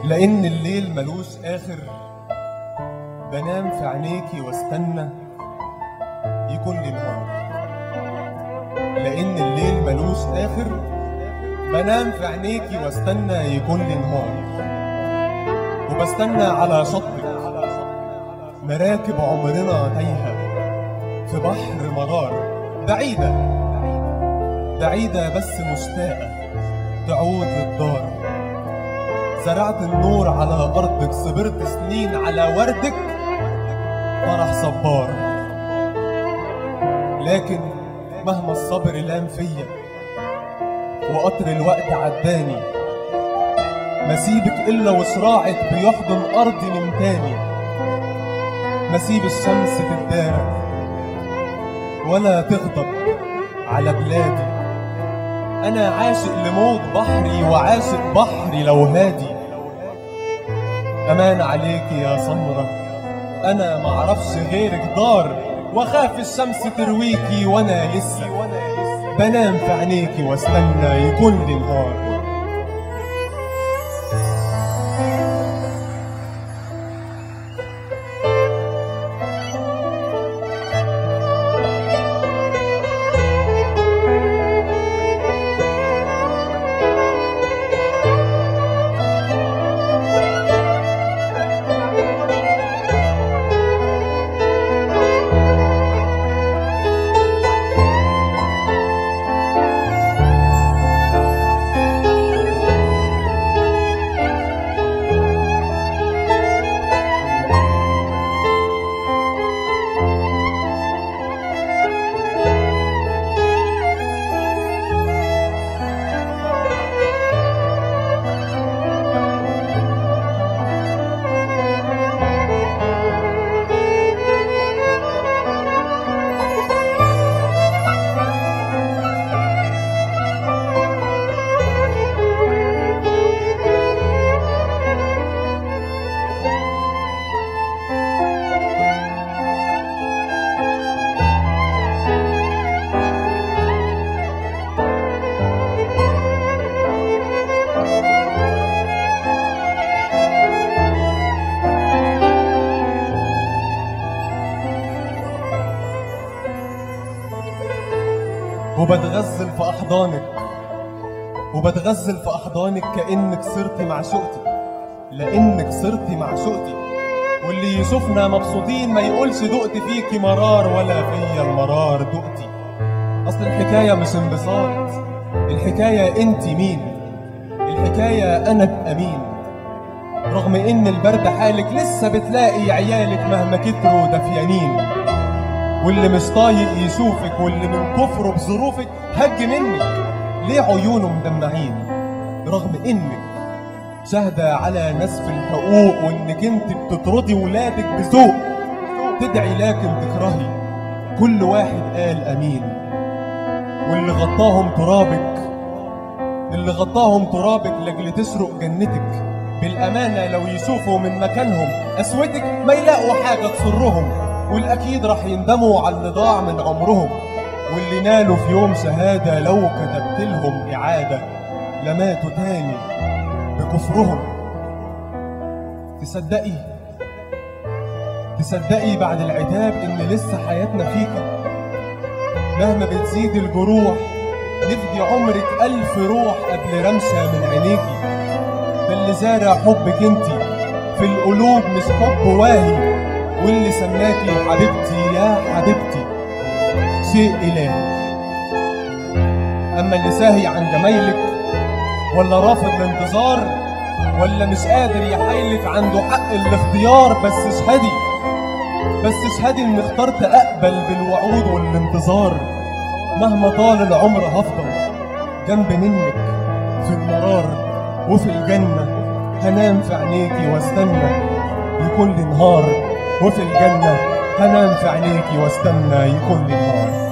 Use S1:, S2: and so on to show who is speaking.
S1: لأن الليل ملوش آخر، بنام في عينيكي واستنى يكون لي نهار. لأن الليل ملوش آخر، بنام في عينيكي واستنى يكون لي نهار. وبستنى على شطك مراكب عمرنا تايهة في بحر مرار، بعيدة بعيدة بس مشتاقة تعود للدار. زرعت النور على أرضك، صبرت سنين على وردك، فرح صبار. لكن مهما الصبر لام فيا وقطر الوقت عداني، ما سيبك إلا وصراعك بيحضن أرضي من تاني. ما سيب الشمس تتدارك ولا تغضب على بلادي. أنا عاشق لموج بحري وعاشق بحري لو هادي. أمان عليكي يا سمرة، أنا معرفش غيرك دار، وخاف الشمس ترويكي وأنا لسه بنام في عينيكي واستنى يكون لي نهار. وبتغزل في أحضانك، وبتغزل في أحضانك كأنك صرتي معشوقتي، لأنك صرتي معشوقتي. واللي يشوفنا مبسوطين ما يقولش دقت فيكي مرار ولا فيا المرار دقتي. أصل الحكاية مش انبساط، الحكاية انت مين، الحكاية أنا بأمين. رغم إن البرد حالك لسه بتلاقي عيالك مهما كتروا دفيانين. واللي مش طايق يشوفك واللي من كفره بظروفك هج منك، ليه عيونه مدمعين؟ رغم انك شاهدة على نسف الحقوق وانك انت بتطردي ولادك بذوق، تدعي لكن تكرهي كل واحد قال امين. واللي غطاهم ترابك، اللي غطاهم ترابك لاجل تسرق جنتك، بالامانة لو يشوفوا من مكانهم قسوتك ما يلاقوا حاجة تسرهم. والأكيد راح يندموا على اللي ضاع من عمرهم، واللي نالوا في يوم شهادة لو كتبت لهم إعادة لماتوا تاني بكفرهم. تصدقي بعد العتاب إن لسه حياتنا فيكي، مهما بتزيد الجروح نفدي عمرك 1000 روح قبل رمشة من عينيكي. ده اللي زارع حبك انتي في القلوب مش حب واهي، واللي سماكي حبيبتي يا حبيبتي شيء إلهي. أما اللي ساهي عن جمايلك ولا رافض الانتظار ولا مش قادر يحايلك عنده حق الاختيار، بس اشهدي إن اخترت أقبل بالوعود والانتظار. مهما طال العمر هفضل جنب منك في المرار وفي الجنة، هنام في عينيكي واستنى يكون لي نهار. وفي الجنة هنام في عينيكي واستنى يكون لي نهار.